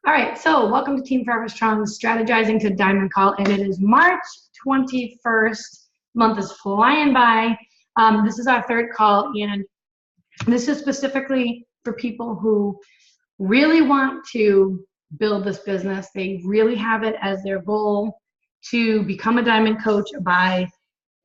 All right, so welcome to Team Forever Strong, Strategizing to Diamond Call, and it is March 21st. Month is flying by. This is our third call, and this is specifically for people who really want to build this business. They really have it as their goal to become a diamond coach by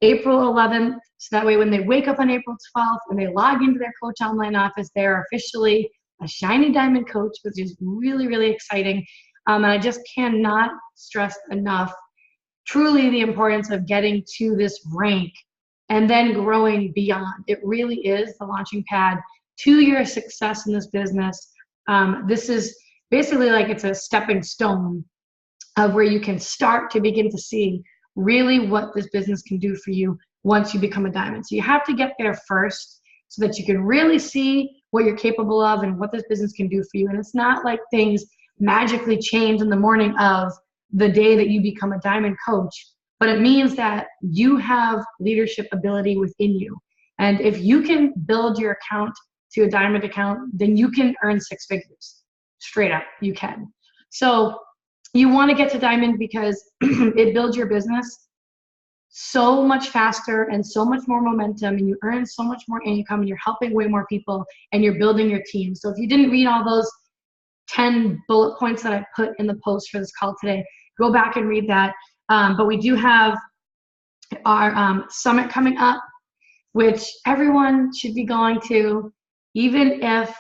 April 11th. So that way when they wake up on April 12th and they log into their Coach Online office, they are officially a shiny diamond coach, which is really, really exciting. And I just cannot stress enough truly the importance of getting to this rank and then growing beyond. It really is the launching pad to your success in this business. This is basically like it's a stepping stone of where you can start to begin to see really what this business can do for you once you become a diamond. So you have to get there first so that you can really see what you're capable of and what this business can do for you. And it's not like things magically change in the morning of the day that you become a diamond coach, but it means that you have leadership ability within you. And if you can build your account to a diamond account, then you can earn six figures. Straight up, you can. So you want to get to diamond because it builds your business so much faster and so much more momentum, and you earn so much more income, and you're helping way more people, and you're building your team. So if you didn't read all those 10 bullet points that I put in the post for this call today, go back and read that. But we do have our summit coming up, which everyone should be going to, even if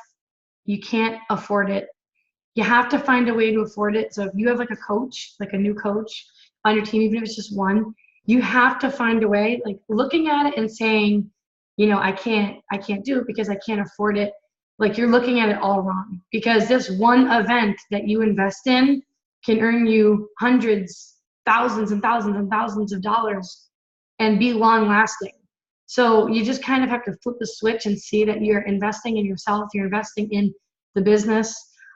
you can't afford it. You have to find a way to afford it. So if you have like a coach, like a new coach on your team, even if it's just one, you have to find a way, like looking at it and saying, you know, I can't do it because I can't afford it. Like you're looking at it all wrong, because this one event that you invest in can earn you hundreds, thousands and thousands and thousands of dollars and be long lasting. So you just kind of have to flip the switch and see that you're investing in yourself, you're investing in the business,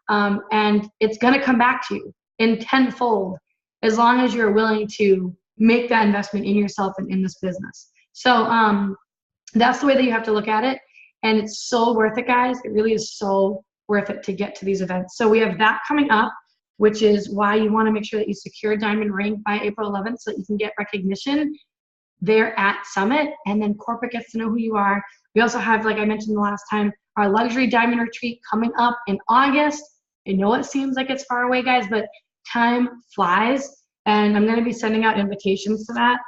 and it's going to come back to you in tenfold as long as you're willing to make that investment in yourself and in this business. So that's the way that you have to look at it. And it's so worth it, guys. It really is so worth it to get to these events. So we have that coming up, which is why you want to make sure that you secure a diamond rank by April 11th so that you can get recognition there at Summit, and then corporate gets to know who you are. We also have, like I mentioned the last time, our luxury diamond retreat coming up in August. I know it seems like it's far away, guys, but time flies. And I'm going to be sending out invitations to that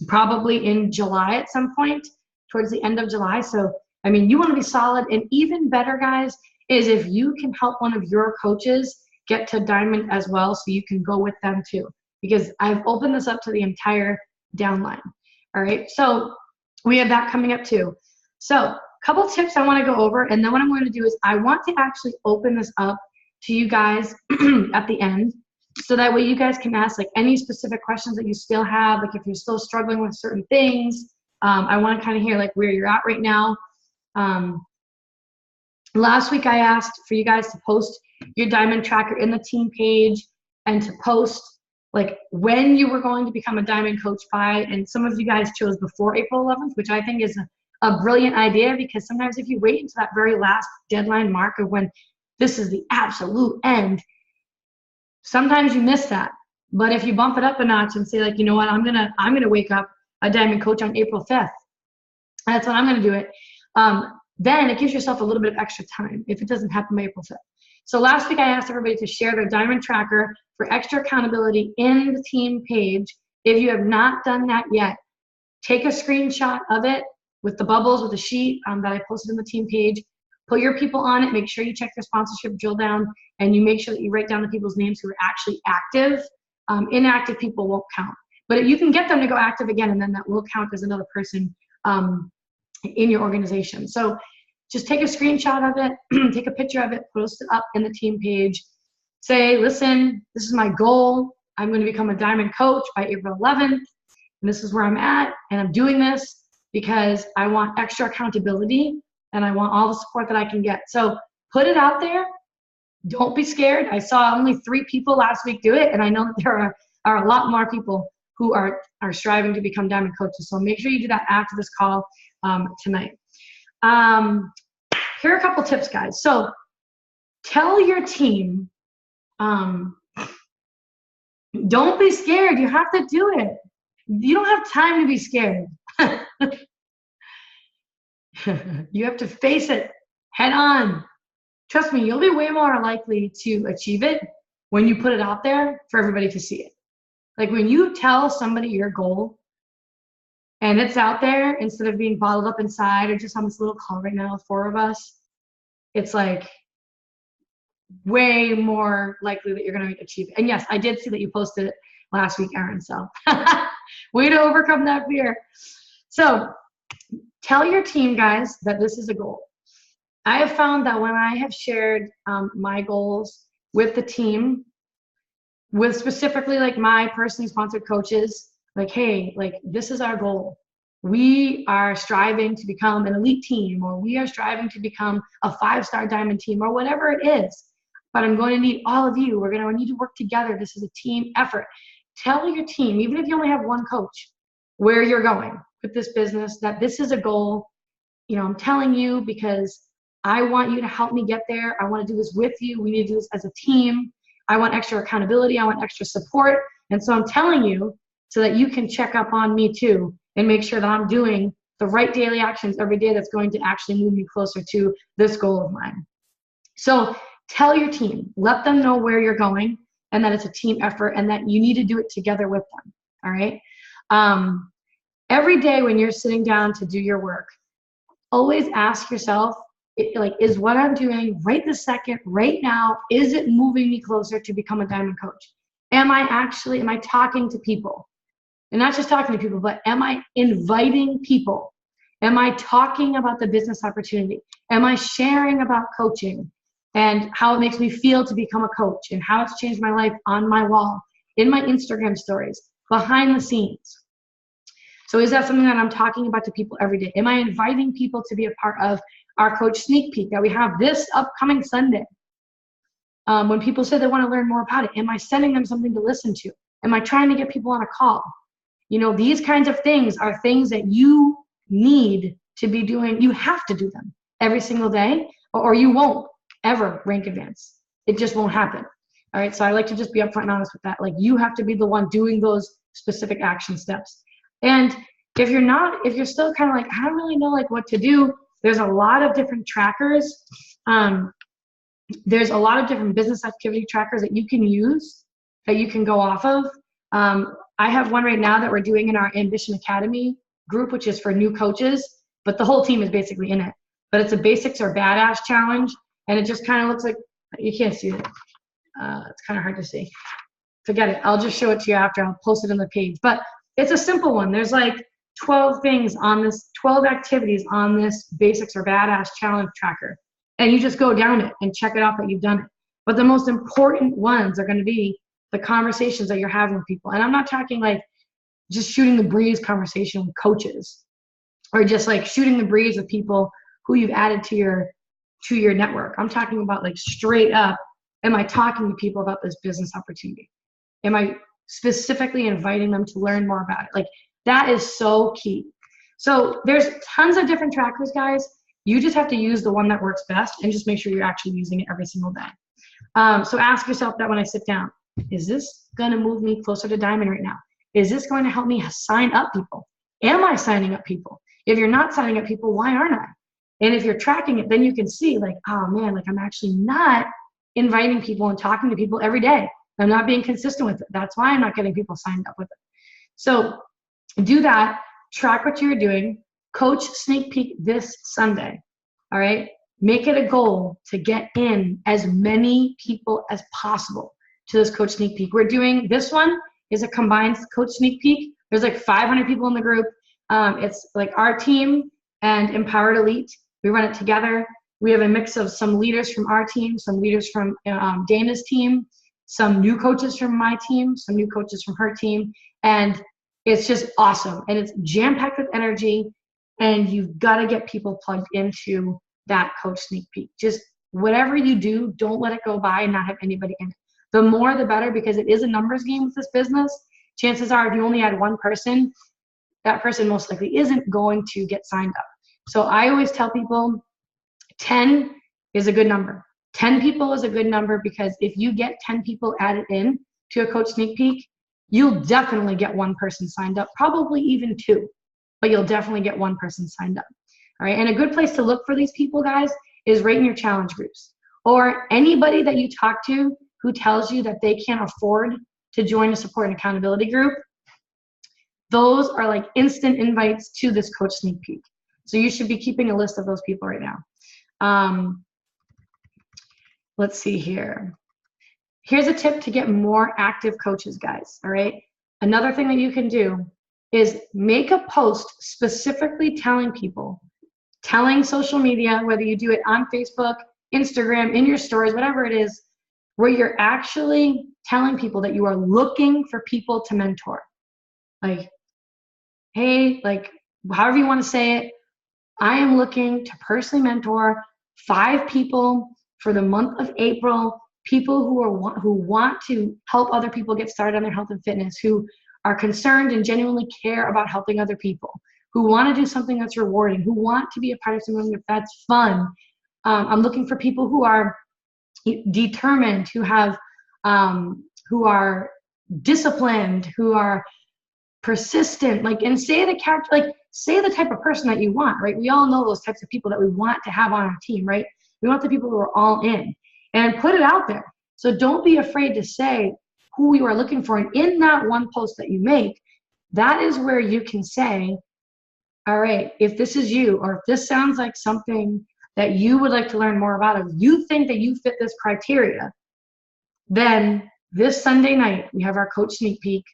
probably in July at some point, towards the end of July. So, I mean, you want to be solid. And even better, guys, is if you can help one of your coaches get to diamond as well, so you can go with them too. Because I've opened this up to the entire downline. All right, so we have that coming up too. So a couple tips I want to go over, and then what I'm going to do is I want to actually open this up to you guys at the end. So that way you guys can ask like any specific questions that you still have, like if you're still struggling with certain things. I want to kind of hear like where you're at right now. Last week I asked for you guys to post your diamond tracker in the team page and to post like when you were going to become a diamond coach by, and some of you guys chose before April 11th, which I think is a brilliant idea, because sometimes if you wait until that very last deadline mark of when this is the absolute end, sometimes you miss that. But if you bump it up a notch and say like, you know what, I'm gonna wake up a diamond coach on April 5th. That's when I'm gonna do it. Then it gives yourself a little bit of extra time if it doesn't happen by April 5th. So last week I asked everybody to share their diamond tracker for extra accountability in the team page. If you have not done that yet, take a screenshot of it with the bubbles, with the sheet that I posted in the team page. Put your people on it. Make sure you check their sponsorship drill down, and you make sure that you write down the people's names who are actually active. Inactive people won't count. But you can get them to go active again, and then that will count as another person in your organization. So just take a screenshot of it, take a picture of it, post it up in the team page. Say, listen, this is my goal. I'm going to become a diamond coach by April 11th, and this is where I'm at, and I'm doing this because I want extra accountability, and I want all the support that I can get. So put it out there. Don't be scared. I saw only 3 people last week do it, and I know that there are a lot more people who are striving to become diamond coaches. So make sure you do that after this call tonight. Here are a couple tips, guys. So tell your team Don't be scared. You have to do it. You don't have time to be scared. You have to face it head on. Trust me, you'll be way more likely to achieve it when you put it out there for everybody to see it. Like when you tell somebody your goal and it's out there instead of being bottled up inside or just on this little call right now, 4 of us, it's like way more likely that you're going to achieve it. And yes, I did see that you posted it last week, Erin. So way to overcome that fear. So tell your team, guys, that this is a goal. I have found that when I have shared my goals with the team, with specifically like my personally sponsored coaches, like, hey, like this is our goal. We are striving to become an elite team, or we are striving to become a 5-star diamond team, or whatever it is. But I'm going to need all of you. We're going to need to work together. This is a team effort. Tell your team, even if you only have one coach, where you're going with this business, that this is a goal. You know, I'm telling you because I want you to help me get there. I want to do this with you. We need to do this as a team. I want extra accountability. I want extra support. And so I'm telling you so that you can check up on me too and make sure that I'm doing the right daily actions every day that's going to actually move me closer to this goal of mine. So tell your team, let them know where you're going and that it's a team effort and that you need to do it together with them. All right. Every day when you're sitting down to do your work, always ask yourself, like, is what I'm doing right this second, right now, is it moving me closer to become a diamond coach? Am I talking to people? And not just talking to people, but am I inviting people? Am I talking about the business opportunity? Am I sharing about coaching and how it makes me feel to become a coach and how it's changed my life on my wall, in my Instagram stories, behind the scenes? So is that something that I'm talking about to people every day? Am I inviting people to be a part of our coach sneak peek that we have this upcoming Sunday? When people say they want to learn more about it, am I sending them something to listen to? Am I trying to get people on a call? You know, these kinds of things are things that you need to be doing. You have to do them every single day, or you won't ever rank advance. It just won't happen. All right. So I like to just be upfront and honest with that. Like, you have to be the one doing those specific action steps. And if you're still kind of like, I don't really know like what to do, there's a lot of different trackers. There's a lot of different business activity trackers that you can use, that you can go off of. I have one right now that we're doing in our Ambition Academy group, which is for new coaches, but the whole team is basically in it. But it's a basics or badass challenge, and it just kind of looks like, you can't see it. It's kind of hard to see. Forget it. I'll just show it to you after. I'll post it on the page. But it's a simple one. There's like 12 things on this, 12 activities on this basics or badass challenge tracker. And you just go down it and check it off that you've done it. But the most important ones are going to be the conversations that you're having with people. And I'm not talking like just shooting the breeze conversation with coaches, or just like shooting the breeze with people who you've added to your network. I'm talking about like straight up, am I talking to people about this business opportunity? Am I specifically inviting them to learn more about it? Like, that is so key. So there's tons of different trackers, guys. You just have to use the one that works best and just make sure you're actually using it every single day. So ask yourself that when I sit down, is this going to move me closer to diamond right now? Is this going to help me sign up people? Am I signing up people? If you're not signing up people, why aren't I? And if you're tracking it, then you can see like, oh man, like I'm actually not inviting people and talking to people every day. I'm not being consistent with it. That's why I'm not getting people signed up with it. So do that. Track what you're doing. Coach sneak peek this Sunday. All right. Make it a goal to get in as many people as possible to this coach sneak peek. We're doing, this one is a combined coach sneak peek. There's like 500 people in the group. It's like our team and Empowered Elite. We run it together. We have a mix of some leaders from our team, some leaders from Dana's team, some new coaches from my team, some new coaches from her team. And it's just awesome. And it's jam-packed with energy. And you've got to get people plugged into that coach sneak peek. Just whatever you do, don't let it go by and not have anybody in it. The more the better, because it is a numbers game with this business. Chances are if you only add one person, that person most likely isn't going to get signed up. So I always tell people 10 is a good number. 10 people is a good number, because if you get 10 people added in to a coach sneak peek, you'll definitely get one person signed up, probably even two, but you'll definitely get one person signed up. All right, and a good place to look for these people, guys, is right in your challenge groups, or anybody that you talk to who tells you that they can't afford to join a support and accountability group. Those are like instant invites to this coach sneak peek. So you should be keeping a list of those people right now. Let's see here. Here's a tip to get more active coaches, guys, all right? Another thing that you can do is make a post specifically telling people, telling social media, whether you do it on Facebook, Instagram, in your stories, whatever it is, where you're actually telling people that you are looking for people to mentor. Like, hey, like, however you want to say it, I am looking to personally mentor 5 people for the month of April, people who want to help other people get started on their health and fitness, who are concerned and genuinely care about helping other people, who want to do something that's rewarding, who want to be a part of something that's fun. I'm looking for people who are determined, who are disciplined, who are persistent, like, and say the character, like, say the type of person that you want, right? We all know those types of people that we want to have on our team, right? We want the people who are all in, and put it out there. So don't be afraid to say who you are looking for. And in that one post that you make, that is where you can say, all right, if this is you, or if this sounds like something that you would like to learn more about, if you think that you fit this criteria, then this Sunday night, we have our coach sneak peek.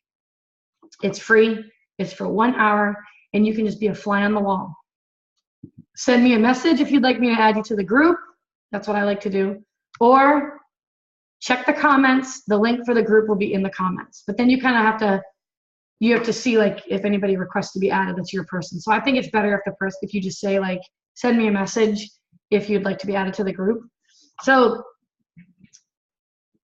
It's free, it's for 1 hour, and you can just be a fly on the wall. Send me a message if you'd like me to add you to the group. That's what I like to do. Or check the comments. The link for the group will be in the comments. But then you kind of have to see, like, if anybody requests to be added, that's your person. So I think it's better if you just say, like, send me a message if you'd like to be added to the group. So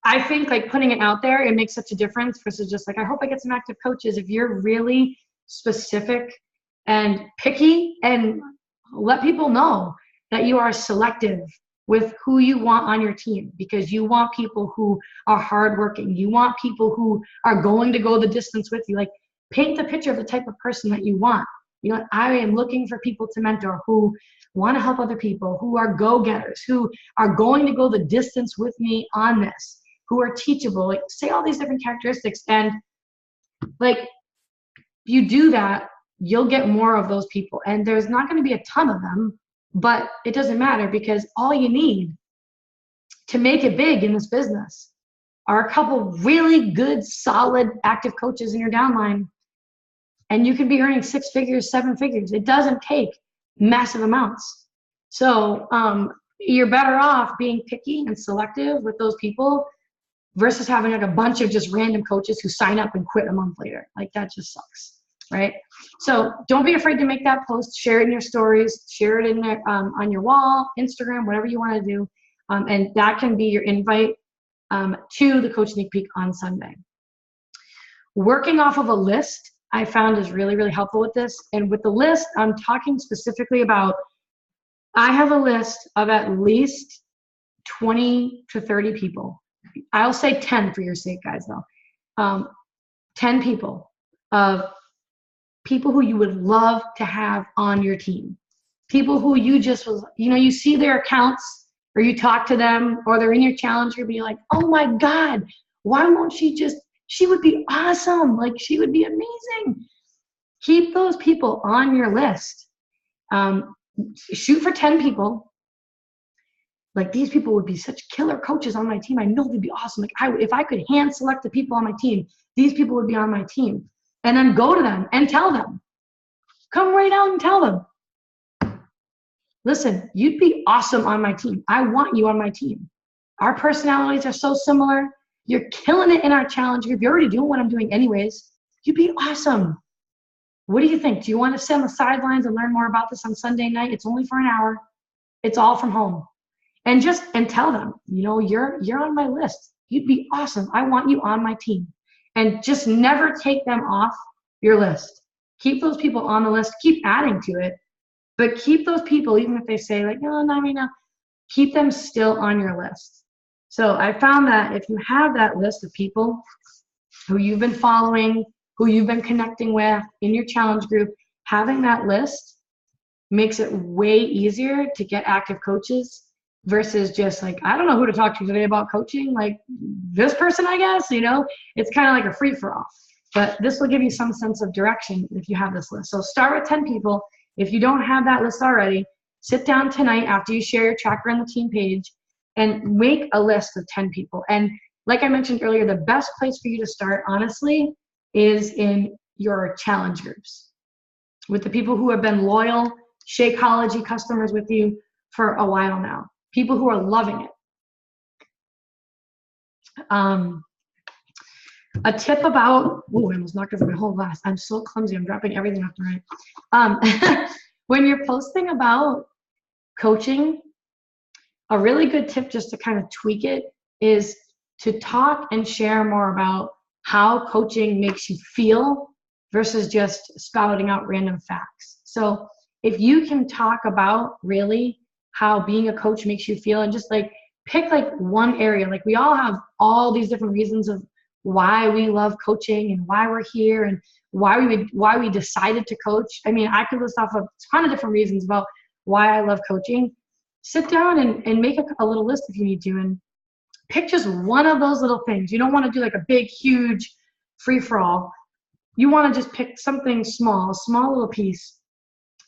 I think, like, putting it out there, it makes such a difference versus just like, I hope I get some active coaches. If you're really specific and picky, and let people know that you are selective with who you want on your team, because you want people who are hardworking. You want people who are going to go the distance with you. Like, paint the picture of the type of person that you want. You know, I am looking for people to mentor who want to help other people, who are go-getters, who are going to go the distance with me on this, who are teachable. Like, say all these different characteristics, and like, you do that, you'll get more of those people. And there's not going to be a ton of them, but it doesn't matter, because all you need to make it big in this business are a couple really good, solid, active coaches in your downline, and you can be earning 6 figures, 7 figures. It doesn't take massive amounts. So you're better off being picky and selective with those people versus having like a bunch of just random coaches who sign up and quit a month later. Like, that just sucks, right? So don't be afraid to make that post. Share it in your stories, share it in there, on your wall, Instagram, whatever you want to do. And that can be your invite to the coach sneak peek on Sunday. Working off of a list, I found, is really, really helpful with this. And with the list, I'm talking specifically about, I have a list of at least 20 to 30 people. I'll say 10 for your sake, guys, though. 10 people of people who you would love to have on your team. People who you just was, you know, you see their accounts, or you talk to them, or they're in your challenge group, and you're like, oh my God, why won't she would be awesome. Like, she would be amazing. Keep those people on your list. Shoot for 10 people. Like, these people would be such killer coaches on my team. I know they'd be awesome. Like, if I could hand select the people on my team, these people would be on my team. And then go to them and tell them. Come right out and tell them. Listen, you'd be awesome on my team. I want you on my team. Our personalities are so similar. You're killing it in our challenge group. You're already doing what I'm doing anyways. You'd be awesome. What do you think? Do you want to sit on the sidelines and learn more about this on Sunday night? It's only for an hour. It's all from home. And tell them, you know, you're on my list. You'd be awesome. I want you on my team. And just never take them off your list. Keep those people on the list. Keep adding to it. But keep those people, even if they say, like, no, not right now. keep them still on your list. So I found that if you have that list of people who you've been following, who you've been connecting with in your challenge group, having that list makes it way easier to get active coaches versus just like, I don't know who to talk to today about coaching, like this person, I guess, it's kind of like a free for all. But this will give you some sense of direction if you have this list. So start with 10 people. If you don't have that list already, sit down tonight after you share your tracker on the team page and make a list of 10 people. And like I mentioned earlier, the best place for you to start, honestly, is in your challenge groups with the people who have been loyal Shakeology customers with you for a while now, people who are loving it. A tip about, I almost knocked over my whole glass. I'm so clumsy. I'm dropping everything left and right. When you're posting about coaching, a really good tip just to kind of tweak it is to talk and share more about how coaching makes you feel versus just spouting out random facts. So if you can talk about really how being a coach makes you feel and just like pick like one area, like we all have all these different reasons of why we love coaching and why we're here and why we decided to coach. I mean, I could list off a ton of different reasons about why I love coaching. Sit down and make a little list if you need to and pick just one of those little things. You don't want to do like a big, huge free-for-all. You want to just pick something small, a small little piece,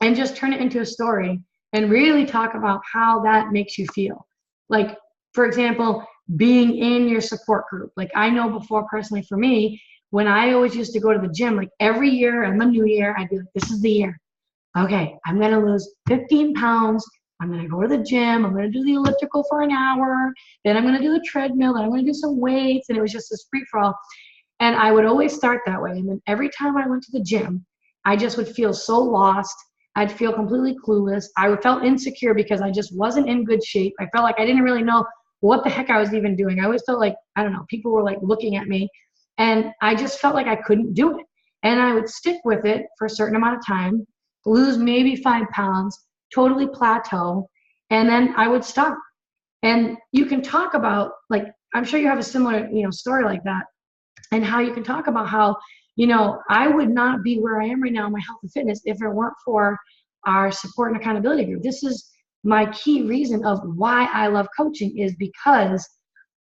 and just turn it into a story and really talk about how that makes you feel. Like, for example, being in your support group. Like I know before personally for me, when I always used to go to the gym, like every year in the new year, I'd be like, this is the year. Okay, I'm going to lose 15 pounds. I'm going to go to the gym. I'm going to do the elliptical for an hour. Then I'm going to do the treadmill. Then I'm going to do some weights. And it was just this free-for-all. And I would always start that way. And then every time I went to the gym, I just would feel so lost. I'd feel completely clueless. I felt insecure because I just wasn't in good shape. I felt like I didn't really know what the heck I was even doing. I always felt like, I don't know, people were like looking at me. And I just felt like I couldn't do it. And I would stick with it for a certain amount of time, lose maybe 5 pounds, totally plateau, and then I would stop. And you can talk about, like, I'm sure you have a similar, story like that, and how you can talk about how, I would not be where I am right now in my health and fitness if it weren't for our support and accountability group. This is my key reason of why I love coaching is because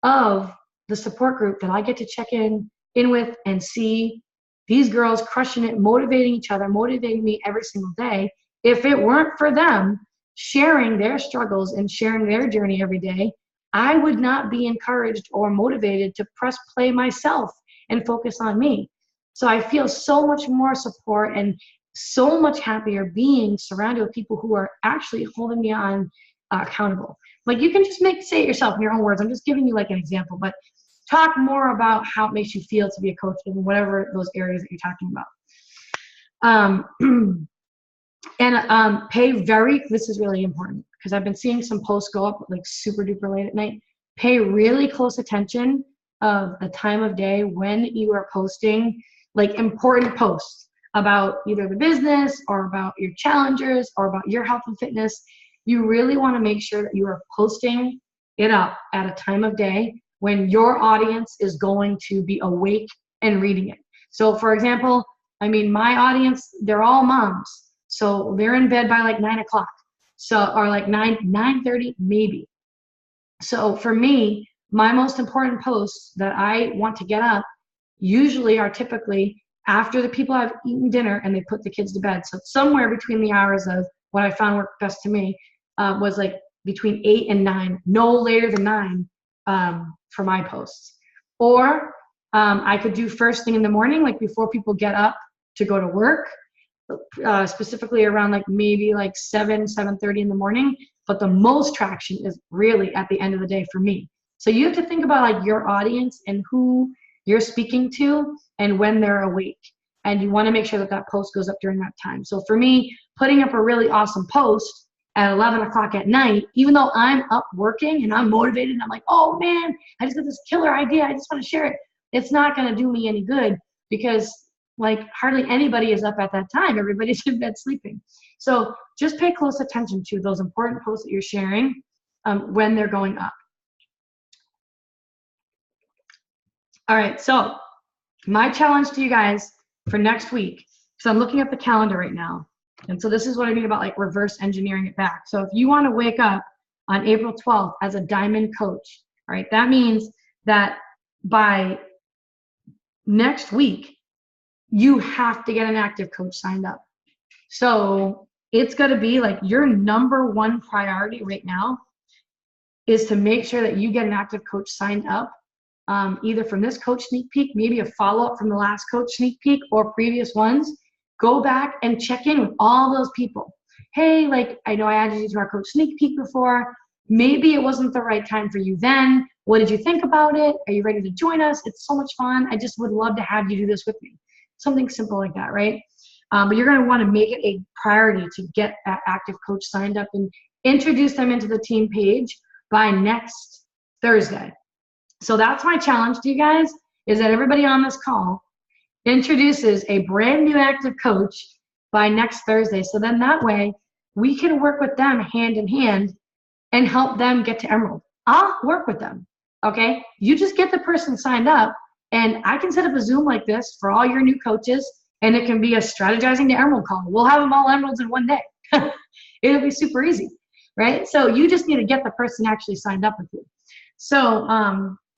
of the support group that I get to check in with and see these girls crushing it, motivating each other, motivating me every single day. If it weren't for them sharing their struggles and sharing their journey every day, I would not be encouraged or motivated to press play myself and focus on me. So I feel so much more support and so much happier being surrounded with people who are actually holding me on accountable. Like you can just say it yourself in your own words. I'm just giving you like an example, but talk more about how it makes you feel to be a coach in whatever those areas that you're talking about. This is really important because I've been seeing some posts go up like super duper late at night. Pay really close attention of the time of day when you are posting like important posts about either the business or about your challengers or about your health and fitness. You really want to make sure that you are posting it up at a time of day when your audience is going to be awake and reading it. So for example, my audience, they're all moms. So they're in bed by like 9 o'clock. So, or like 9:30 maybe. So for me, my most important posts that I want to get up usually are typically after the people have eaten dinner and they put the kids to bed. So somewhere between the hours of what I found worked best to me was like between 8 and 9, no later than 9 for my posts. Or I could do first thing in the morning, like before people get up to go to work, specifically around like maybe like 7:30 in the morning. But the most traction is really at the end of the day for me. So you have to think about like your audience and who you're speaking to and when they're awake. And you want to make sure that that post goes up during that time. So for me, putting up a really awesome post at 11 o'clock at night, even though I'm up working and I'm motivated and I'm like, oh man, I just got this killer idea, I just want to share it. It's not going to do me any good because like hardly anybody is up at that time. Everybody's in bed sleeping. So just pay close attention to those important posts that you're sharing when they're going up. All right, so my challenge to you guys for next week, so I'm looking at the calendar right now, and so this is what I mean about like reverse engineering it back. So if you want to wake up on April 12th as a diamond coach, all right, that means that by next week, you have to get an active coach signed up. So it's going to be like your number one priority right now is to make sure that you get an active coach signed up, either from this coach sneak peek, maybe a follow-up from the last coach sneak peek or previous ones. Go back and check in with all those people. Hey, like, I know I added you to our coach sneak peek before. Maybe it wasn't the right time for you then. What did you think about it? Are you ready to join us? It's so much fun. I just would love to have you do this with me. Something simple like that, right? But you're going to want to make it a priority to get that active coach signed up and introduce them into the team page by next Thursday. So that's my challenge to you guys, is that everybody on this call introduces a brand new active coach by next Thursday. So then that way we can work with them hand in hand and help them get to Emerald. I'll work with them, okay? You just get the person signed up, and I can set up a Zoom like this for all your new coaches, and it can be a Strategizing to Emerald call. We'll have them all Emeralds in one day. It'll be super easy, right? So you just need to get the person actually signed up with you. So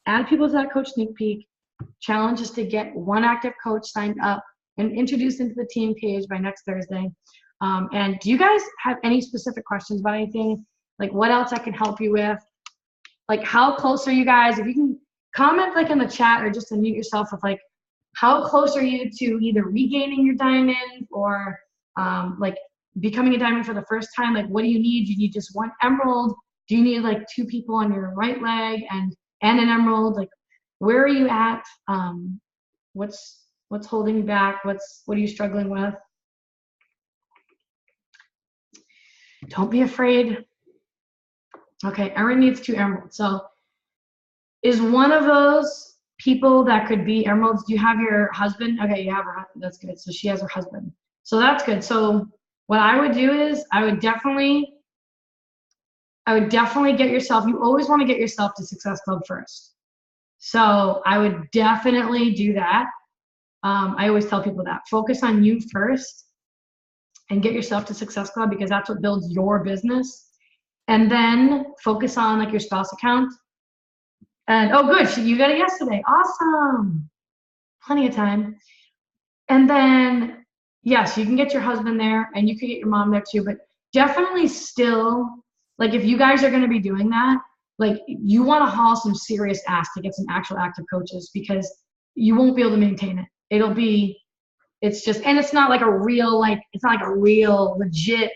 add people to that coach sneak peek. Challenge is to get one active coach signed up and introduced into the team page by next Thursday. And do you guys have any specific questions about anything? Like what else I can help you with? Like how close are you guys? If you can comment like in the chat or just unmute yourself with like, how close are you to either regaining your diamond or like becoming a diamond for the first time? Like what do you need? Do you need just one emerald? Do you need like 2 people on your right leg and an emerald? Like where are you at? What's holding you back? What are you struggling with? Don't be afraid. Okay, Erin needs 2 emeralds. So is one of those people that could be emeralds? Do you have your husband? Okay, you have her husband. That's good. So she has her husband. So that's good. So what I would do is I would definitely get yourself, you always want to get yourself to Success Club first. So I would definitely do that. I always tell people that. Focus on you first and get yourself to Success Club because that's what builds your business. And then focus on like your spouse account. And oh good, you got it yesterday. Awesome. Plenty of time. And then yes, you can get your husband there and you can get your mom there too, but definitely still, like if you guys are going to be doing that, like you want to haul some serious ass to get some actual active coaches because you won't be able to maintain it. It's just, and it's not like a real, legit,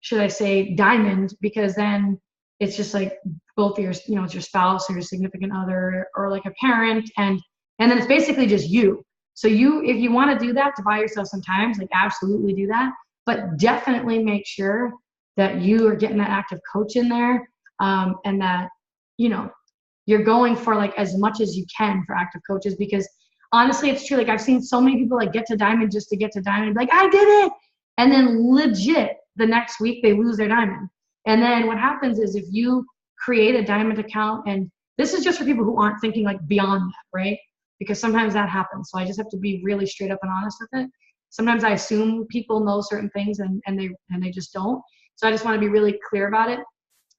should I say, diamond, because then it's just like both your, it's your spouse or your significant other or like a parent, and then it's basically just you. So if you want to do that to buy yourself some time, like absolutely do that, but definitely make sure that you are getting that active coach in there, and that you're going for like as much as you can for active coaches, because honestly, it's true. Like I've seen so many people like get to diamond just to get to diamond, like I did it, and then legit the next week they lose their diamond. And then what happens is if you create a diamond account, and this is just for people who aren't thinking like beyond that, right? Because sometimes that happens. So I just have to be really straight up and honest with it. Sometimes I assume people know certain things and they just don't. So I just want to be really clear about it.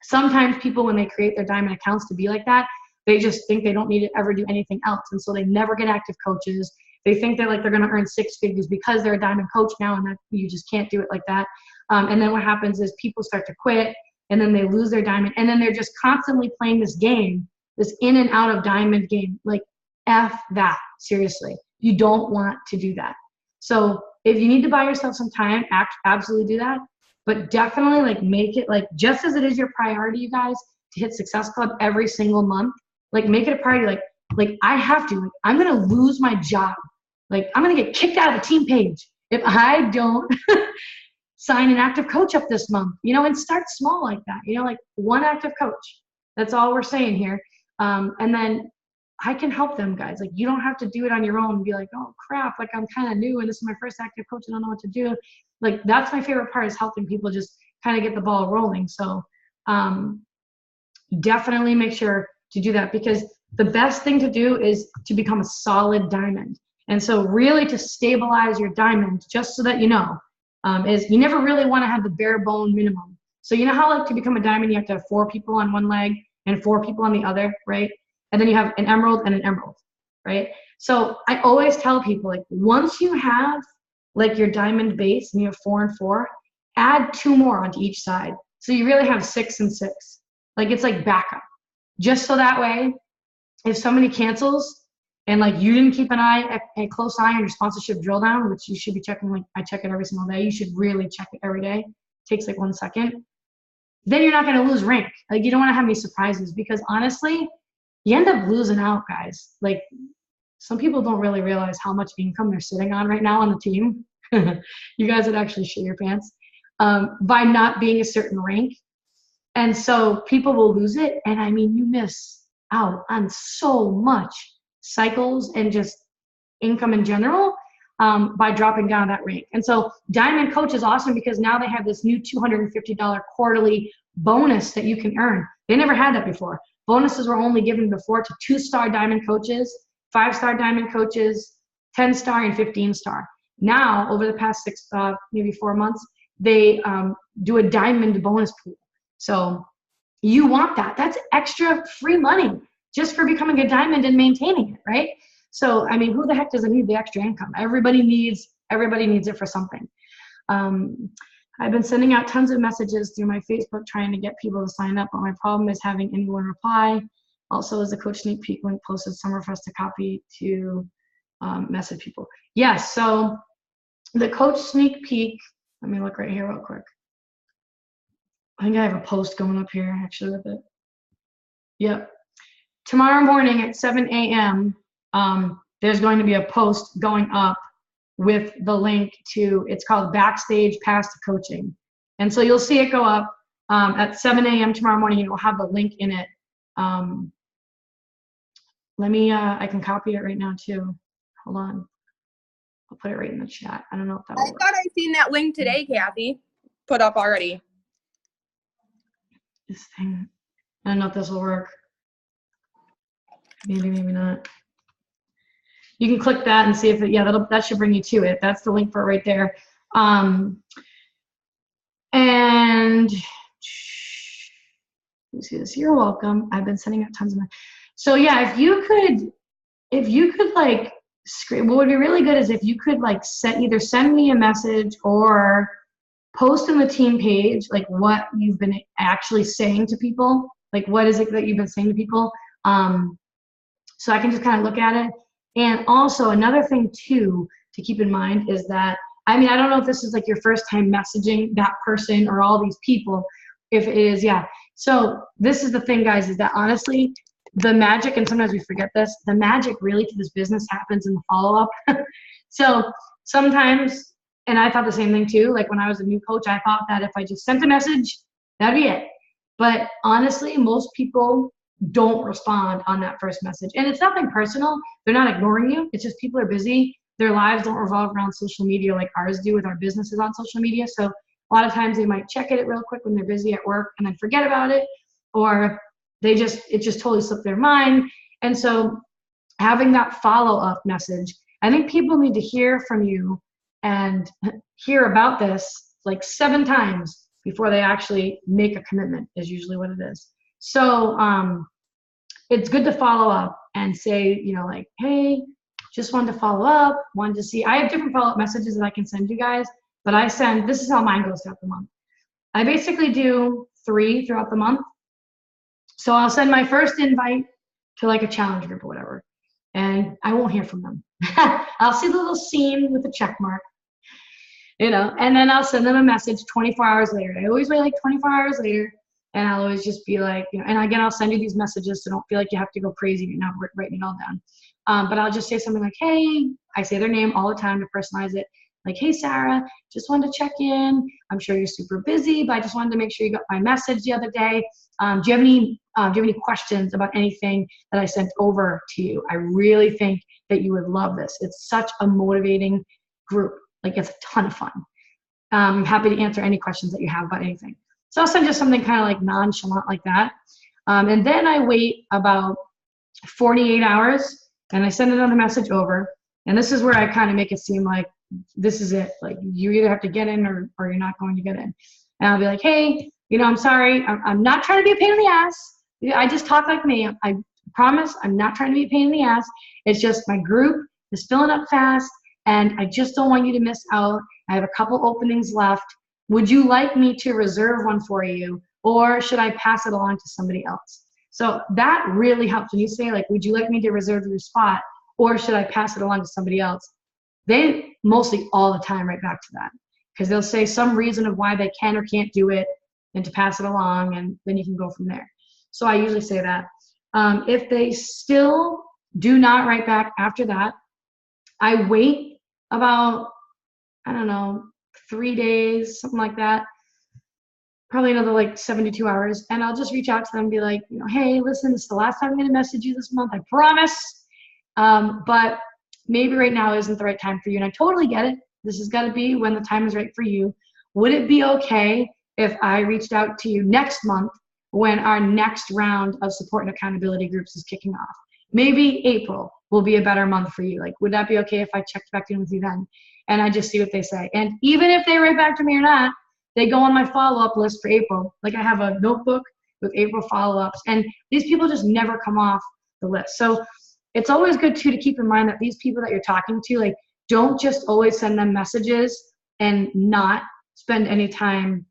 Sometimes people, when they create their diamond accounts to be like that, they just think they don't need to ever do anything else. And so they never get active coaches. They think they're going to earn 6 figures because they're a diamond coach now, and that you just can't do it like that. And then what happens is people start to quit, and then they lose their diamond, and then they're just constantly playing this game, this in and out of diamond game. Like F that, seriously. You don't want to do that. So if you need to buy yourself some time, absolutely do that. But definitely like make it like, just as it is your priority, you guys, to hit Success Club every single month, like make it a priority. Like I have to, like, I'm going to lose my job. Like I'm going to get kicked out of the team page if I don't sign an active coach up this month, and start small like that, like one active coach. That's all we're saying here. And then I can help them, guys. Like you don't have to do it on your own and be like, oh crap, like I'm kind of new and this is my first active coach. I don't know what to do. Like that's my favorite part, is helping people just kind of get the ball rolling. So definitely make sure to do that, because the best thing to do is to become a solid diamond. And so really to stabilize your diamond, just so that you know, is you never really want to have the bare bone minimum. So you know how like to become a diamond, you have to have 4 people on one leg and 4 people on the other, right? And then you have an emerald and an emerald, right? So I always tell people, like, once you have like your diamond base and you have 4 and 4, add 2 more onto each side. So you really have 6 and 6. Like it's like backup. Just so that way, if somebody cancels and like you didn't keep a close eye on your sponsorship drill down, which you should be checking, like I check it every single day. You should really check it every day. It takes like 1 second. Then you're not going to lose rank. Like you don't want to have any surprises, because honestly, you end up losing out, guys. Like some people don't really realize how much income they're sitting on right now on the team. You guys would actually shit your pants by not being a certain rank. And so people will lose it. And I mean, you miss out on so much cycles and just income in general by dropping down that rank. And so Diamond Coach is awesome because now they have this new $250 quarterly bonus that you can earn. They never had that before. Bonuses were only given before to 2-star Diamond Coaches, 5-star Diamond Coaches, 10-star and 15-star. Now, over the past maybe 4 months, they do a Diamond bonus pool. So you want that. That's extra free money just for becoming a diamond and maintaining it, right? So, I mean, who the heck doesn't need the extra income? Everybody needs it for something. I've been sending out tons of messages through my Facebook trying to get people to sign up, but my problem is having anyone reply. Also, is the coach sneak peek link posted somewhere for us to copy to message people? Yes, so the coach sneak peek, let me look right here real quick. I think I have a post going up here actually with it. Yep. Tomorrow morning at 7 a.m., there's going to be a post going up with the link to, it's called Backstage Pass to Coaching. And so you'll see it go up at 7 a.m. tomorrow morning. It will have the link in it. Let me, I can copy it right now too. Hold on. I'll put it right in the chat. I don't know if that will work. I thought I seen that link today, Kathy, put up already. This thing, I don't know if this will work. Maybe, maybe not. You can click that and see if it, yeah, that should bring you to it. That's the link for it right there. And you see this, you're welcome. I've been sending out tons of them. So yeah, if you could like, what would be really good is if you could like either send me a message or post in the team page, like what you've been actually saying to people, like what is it that you've been saying to people, so I can just kind of look at it. And also another thing too to keep in mind is that, I mean, I don't know if this is like your first time messaging that person or all these people. If it is, yeah. So this is the thing, guys, is that honestly, the magic, and sometimes we forget this, the magic really to this business happens in the follow-up. So sometimes, and I thought the same thing too, like when I was a new coach, I thought that if I just sent a message, that'd be it. But honestly, most people don't respond on that first message. And it's nothing personal. They're not ignoring you. It's just people are busy. Their lives don't revolve around social media like ours do with our businesses on social media. So a lot of times they might check it real quick when they're busy at work and then forget about it, or it just totally slipped their mind. And so having that follow-up message, I think people need to hear from you and hear about this like 7 times before they actually make a commitment, is usually what it is. So it's good to follow up and say, you know, like, hey, just wanted to follow up, wanted to see. I have different follow-up messages that I can send you guys, but this is how mine goes throughout the month. I basically do 3 throughout the month. So I'll send my first invite to like a challenge group or whatever, and I won't hear from them. I'll see the little scene with the check mark, you know, and then I'll send them a message 24 hours later. I always wait like 24 hours later, and I'll always just be like, you know, and again, I'll send you these messages, so don't feel like you have to go crazy. You're not writing it all down. But I'll just say something like, hey, I say their name all the time to personalize it. Like, hey, Sarah, just wanted to check in. I'm sure you're super busy, but I just wanted to make sure you got my message the other day. Do you have any questions about anything that I sent over to you? I really think that you would love this. It's such a motivating group. Like, it's a ton of fun. I'm happy to answer any questions that you have about anything. So I'll send just something kind of like nonchalant like that. And then I wait about 48 hours and I send another message over. And this is where I kind of make it seem like this is it. Like you either have to get in or you're not going to get in. And I'll be like, hey, I'm sorry. I'm not trying to be a pain in the ass. I just talk like me. I promise I'm not trying to be a pain in the ass. It's just my group is filling up fast and I just don't want you to miss out. I have a couple openings left. Would you like me to reserve one for you or should I pass it along to somebody else? So that really helps when you say like, would you like me to reserve your spot or should I pass it along to somebody else? They mostly all the time write back to that because they'll say some reason of why they can or can't do it and to pass it along and then you can go from there. So I usually say that. If they still do not write back after that, I wait about, 3 days, something like that. Probably another like 72 hours. And I'll just reach out to them and be like, hey, listen, this is the last time I'm going to message you this month. I promise. But maybe right now isn't the right time for you. And I totally get it. This has got to be when the time is right for you. Would it be okay if I reached out to you next month when our next round of support and accountability groups is kicking off? Maybe April will be a better month for you. Like, would that be okay if I checked back in with you then? And I just see what they say. And even if they write back to me or not, they go on my follow-up list for April. Like I have a notebook with April follow-ups and these people just never come off the list. So it's always good too to keep in mind that these people that you're talking to, like don't just always send them messages and not spend any time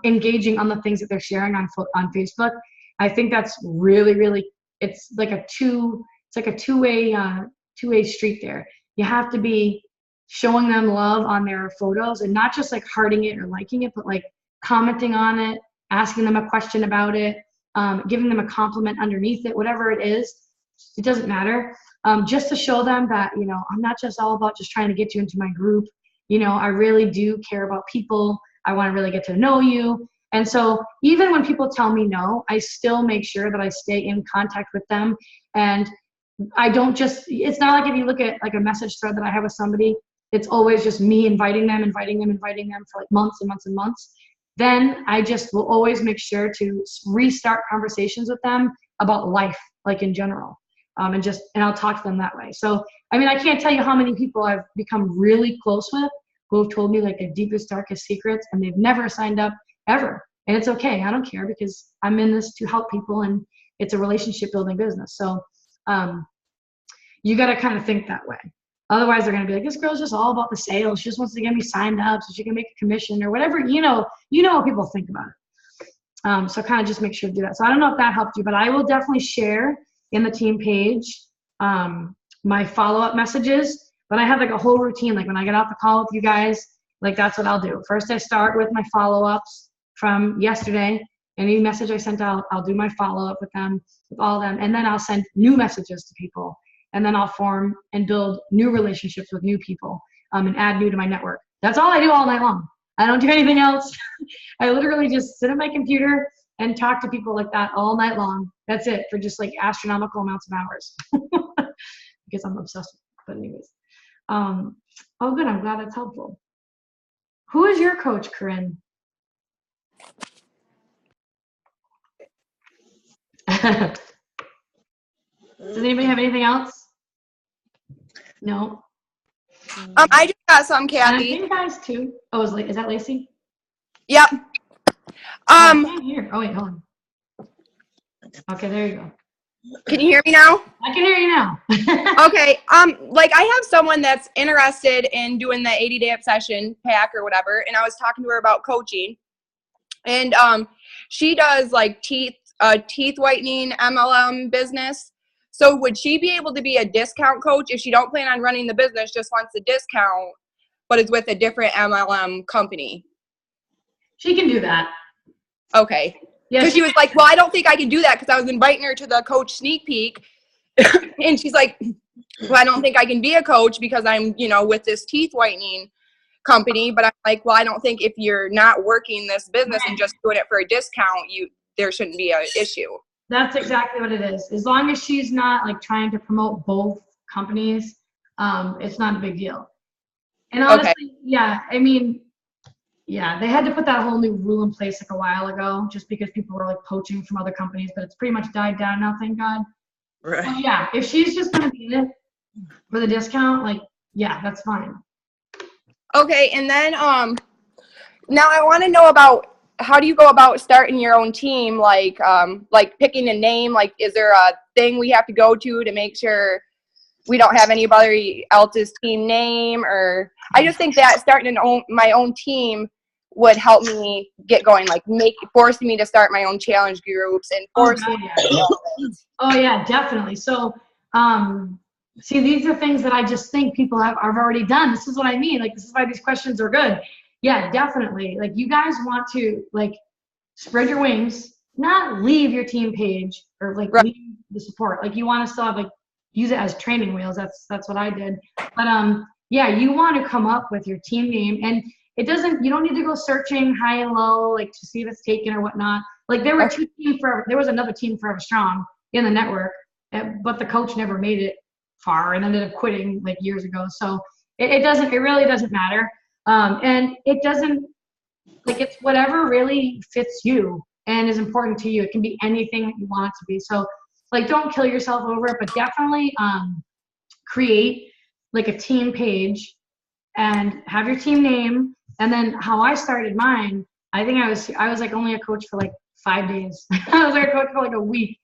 engaging on the things that they're sharing on Facebook. I think that's really, it's like a two-way street there. You have to be showing them love on their photos and not just like hearting it or liking it, but like commenting on it, asking them a question about it, giving them a compliment underneath it, whatever it is, it doesn't matter. Just to show them that, I'm not just all about just trying to get you into my group. I really do care about people. I want to really get to know you. And so even when people tell me no, I still make sure that I stay in contact with them. And I don't just, it's not like if you look at like a message thread that I have with somebody, it's always just me inviting them for like months and months and months. Then I just will always make sure to restart conversations with them about life, like in general. And I'll talk to them that way. So, I can't tell you how many people I've become really close with who have told me like their deepest, darkest secrets and they've never signed up ever. And it's okay. I don't care because I'm in this to help people and it's a relationship building business. So you got to kind of think that way. Otherwise, they're going to be like, this girl's just all about the sales. She just wants to get me signed up so she can make a commission or whatever. You know what people think about it. So kind of just make sure to do that. So I don't know if that helped you, but I will definitely share in the team page my follow-up messages. But I have like a whole routine. Like when I get off the call with you guys, like that's what I'll do. First, I start with my follow-ups from yesterday. Any message I sent out, I'll do my follow-up with them, with all of them. And then I'll send new messages to people. And then I'll form and build new relationships with new people and add new to my network. That's all I do all night long. I don't do anything else. I literally just sit at my computer and talk to people like that all night long. That's it for just like astronomical amounts of hours because I'm obsessed with it. But anyways, oh good, I'm glad that's helpful. Who is your coach, Corinne? Does anybody have anything else? No. I just got some, And I Kathy. think guys too. Oh, is that Lacey? Yep. I can't hear. Oh wait, hold on. Okay, there you go. Can you hear me now? I can hear you now. Okay. Like I have someone that's interested in doing the 80-day obsession pack or whatever, and I was talking to her about coaching, and she does like teeth whitening MLM business. So would she be able to be a discount coach if she don't plan on running the business, just wants a discount, but is with a different MLM company? She can do that. Okay. Yeah, Because she was like, well, I don't think I can do that because I was inviting her to the coach sneak peek. And she's like, well, I don't think I can be a coach because I'm, with this teeth whitening company. But I'm like, well, I don't think if you're not working this business and just doing it for a discount, there shouldn't be an issue. That's exactly what it is. As long as she's not like trying to promote both companies, it's not a big deal. And honestly, Okay. yeah, Yeah, they had to put that whole new rule in place like a while ago, just because people were like poaching from other companies, but it's pretty much died down now, thank God. Right. Well, yeah, if she's just gonna be in it for the discount, like, yeah, that's fine. Okay, and then now I want to know about how do you go about starting your own team? Like picking a name. Like, is there a thing we have to go to make sure we don't have anybody else's team name? Or I just think that starting my own team would help me get going. Like forcing me to start my own challenge groups and forcing me to do all this. Oh yeah, definitely. So, see, these are things that I just think people have already done. This is what I mean. Like, this is why these questions are good. Yeah, definitely. Like, you guys want to like spread your wings, not leave your team page or like Right. leave the support. Like, you want to still have like use it as training wheels. That's what I did. But yeah, you want to come up with your team name, and it doesn't. You don't need to go searching high and low like to see if it's taken or whatnot. Like there were there was another team Forever Strong in the network, but the coach never made it far and ended up quitting like years ago. So it really doesn't matter. And it doesn't, like, it's whatever really fits you and is important to you. It can be anything that you want it to be. So like, don't kill yourself over it, but definitely create like a team page and have your team name. And then how I started mine, I think I was like only a coach for like 5 days. I was like a coach for like a week.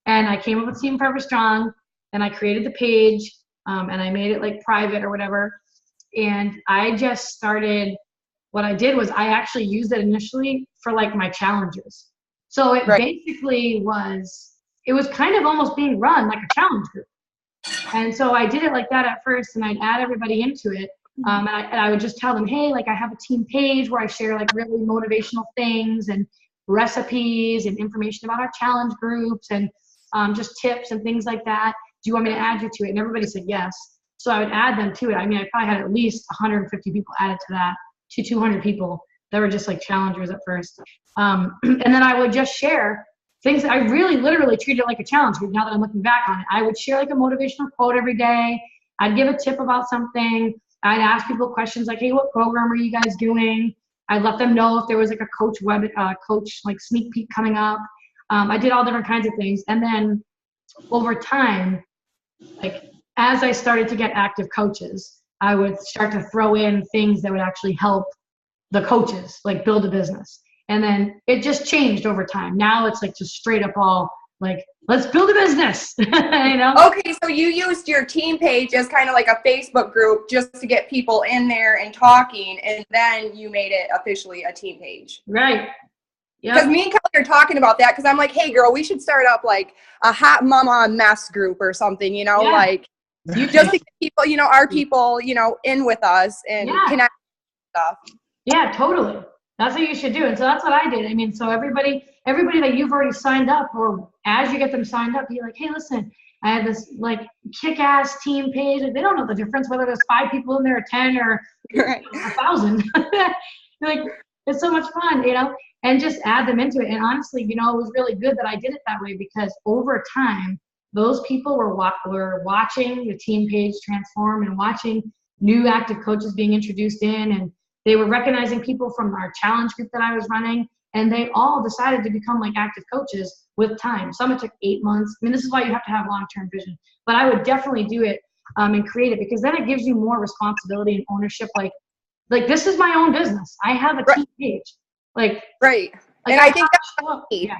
And I came up with Team Forever Strong, and I created the page, and I made it like private or whatever. And I just started, what I did was I actually used it initially for like my challenges. So it basically it was kind of almost being run like a challenge group. And so I did it like that at first, and I'd add everybody into it. And I would just tell them, hey, like I have a team page where I share like really motivational things and recipes and information about our challenge groups and just tips and things like that. Do you want me to add you to it? And everybody said yes. So I would add them to it. I mean, I probably had at least 150 people added to that, to 200 people that were just like challengers at first. And then I would just share things that I really literally treated like a challenge group. Now that I'm looking back on it, I would share like a motivational quote every day. I'd give a tip about something. I'd ask people questions like, hey, what program are you guys doing? I'd let them know if there was like a coach like sneak peek coming up. I did all different kinds of things. And then over time, like as I started to get active coaches, I would start to throw in things that would actually help the coaches, like build a business. And then it just changed over time. Now it's like just straight up all like, let's build a business, you know? Okay, so you used your team page as kind of like a Facebook group just to get people in there and talking, and then you made it officially a team page. Right. Because me and Kelly are talking about that, because I'm like, hey, girl, we should start up like a hot mama mess group or something, you know, like just to get people, you know, our people, you know, in with us and connect stuff. Yeah, totally. That's what you should do. And so that's what I did. I mean, so everybody that you've already signed up, or as you get them signed up, you're like, hey, listen, I had this like kick-ass team page. They don't know the difference whether there's 5 people in there or 10 or 1,000. Like, it's so much fun, you know, and just add them into it. And honestly, you know, it was really good that I did it that way, because over time, those people were watching the team page transform and watching new active coaches being introduced in, and they were recognizing people from our challenge group that I was running, and they all decided to become like active coaches with time. Some it took 8 months. I mean, this is why you have to have long-term vision. But I would definitely do it and create it, because then it gives you more responsibility and ownership. Like this is my own business. I have a team page. Like and I think that's key. Yeah.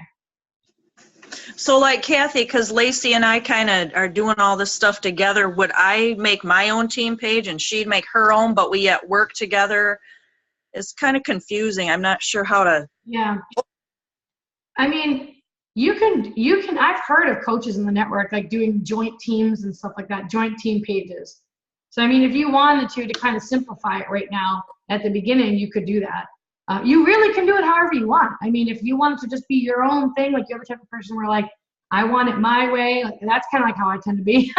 So like Kathy, because Lacey and I kind of are doing all this stuff together, would I make my own team page and she'd make her own, but we yet work together? It's kind of confusing. I'm not sure how to. Yeah. I mean, you can, I've heard of coaches in the network like doing joint teams and stuff like that, joint team pages. So, I mean, if you wanted to kind of simplify it right now at the beginning, you could do that. You really can do it however you want. I mean, if you want it to just be your own thing, like you're the type of person where like, I want it my way. Like, that's kind of like how I tend to be.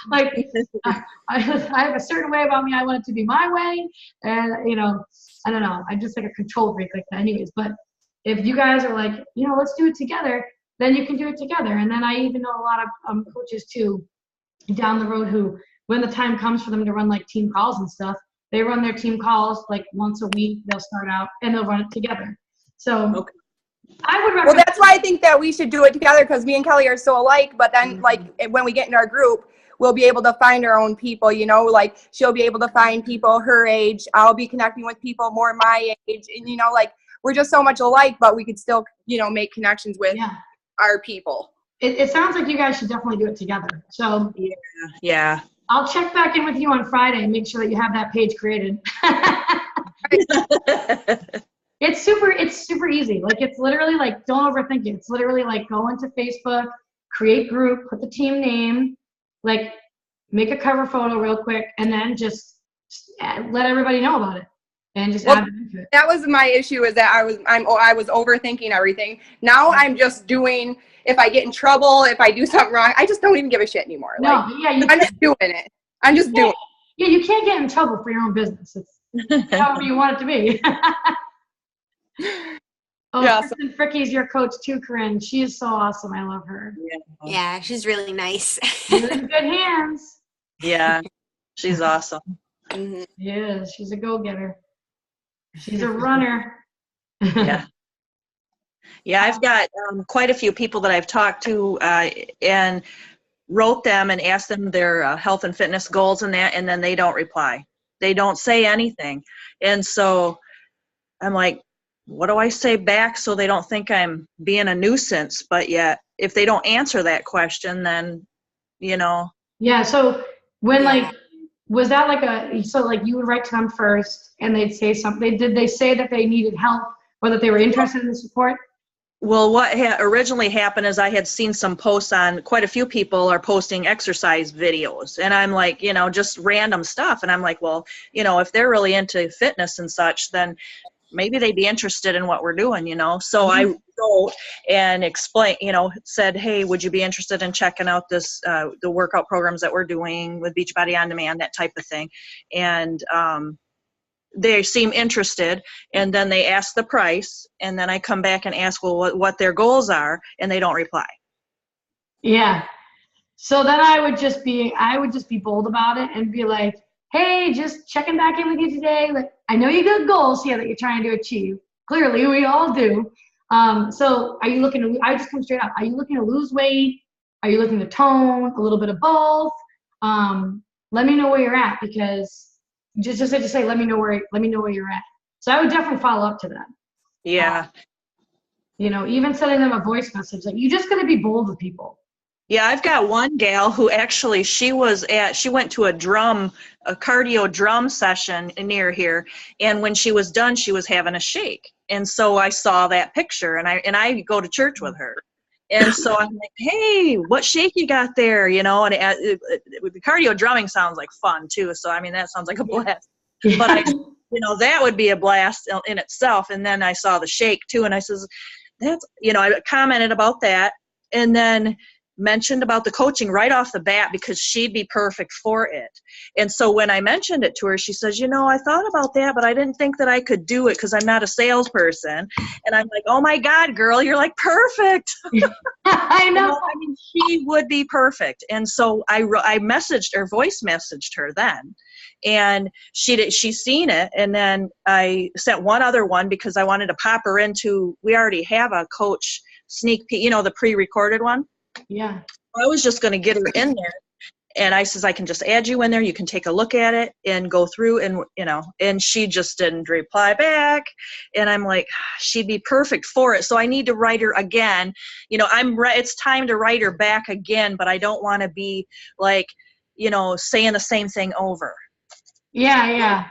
Like, I have a certain way about me. I want it to be my way. And, you know, I don't know. I'm just like a control freak like that anyways. But if you guys are like, you know, let's do it together, then you can do it together. And then I even know a lot of coaches too down the road who, when the time comes for them to run like team calls and stuff, They run their team calls like once a week. They'll start out and they'll run it together. So Okay. I would Well, recommend. that's why I think that we should do it together, because me and Kelly are so alike. But then, like, when we get in our group, we'll be able to find our own people, you know, like she'll be able to find people her age. I'll be connecting with people more my age. And, you know, like we're just so much alike, but we could still, you know, make connections with our people. It sounds like you guys should definitely do it together. So Yeah. I'll check back in with you on Friday and make sure that you have that page created. It's super easy. Like, it's literally like, don't overthink it. It's literally like, go into Facebook, create group, put the team name, like make a cover photo real quick, and then just let everybody know about it and just add them into it. That was my issue, is that I was overthinking everything. Now I'm just doing, if I get in trouble, if I do something wrong, I just don't even give a shit anymore. No, I'm just doing it. I'm just doing it. Yeah, you can't get in trouble for your own business. It's however you want it to be. Oh, Yeah, Kristen Fricky's your coach too, Corinne. She is so awesome. I love her. Yeah, she's really nice. She's in good hands. Yeah. She's awesome. Mhm. She is. She's a go-getter. She's a runner. Yeah. Yeah, I've got quite a few people that I've talked to and wrote them and asked them their health and fitness goals and that, and then they don't reply. They don't say anything. And so I'm like, what do I say back so they don't think I'm being a nuisance? But yet, if they don't answer that question, then, you know. Yeah, so when Yeah. was that like you would write to them first and they'd say something? Did they say that they needed help or that they were interested in the support? Well, what originally happened is I had seen some posts on, quite a few people are posting exercise videos. And I'm like, you know, just random stuff. And I'm like, well, you know, if they're really into fitness and such, then maybe they'd be interested in what we're doing, you know. So I wrote and explained, you know, said, hey, would you be interested in checking out this, the workout programs that we're doing with Beachbody On Demand, that type of thing. And they seem interested, and then they ask the price, and then I come back and ask, well, what their goals are, and they don't reply. Yeah. So then I would just be bold about it and be like, hey, just checking back in with you today. Like, I know you got goals here that you're trying to achieve. Clearly, we all do. So are you looking to, I just come straight up. Are you looking to lose weight? Are you looking to tone? A little bit of both? Let me know where you're at, because just say, let me know where you're at. So I would definitely follow up to that. Yeah. You know, even sending them a voice message. Like, you just got to be bold with people. Yeah, I've got one gal who actually, she went to a cardio drum session near here, and when she was done, she was having a shake. And so I saw that picture, and I go to church with her. And so I'm like, hey, what shake you got there? You know, and the cardio drumming sounds like fun too. So, I mean, that sounds like a blast. But you know, that would be a blast in itself. And then I saw the shake too, and I says, that's, you know, I commented about that, and then mentioned about the coaching right off the bat, because she'd be perfect for it. And so when I mentioned it to her, she says, you know, I thought about that, but I didn't think that I could do it because I'm not a salesperson. And I'm like, oh my God, girl, you're like perfect. I know. You know, I mean, she would be perfect. And so I messaged her, voice messaged her then. And she's seen it. And then I sent one other one because I wanted to pop her into, we already have a coach sneak peek, you know, the pre-recorded one. Yeah. I was just going to get her in there, and I says, I can just add you in there. You can take a look at it and go through, and, you know, and she just didn't reply back. And I'm like, she'd be perfect for it. So I need to write her again. You know, it's time to write her back again, but I don't want to be like, you know, saying the same thing over. Yeah.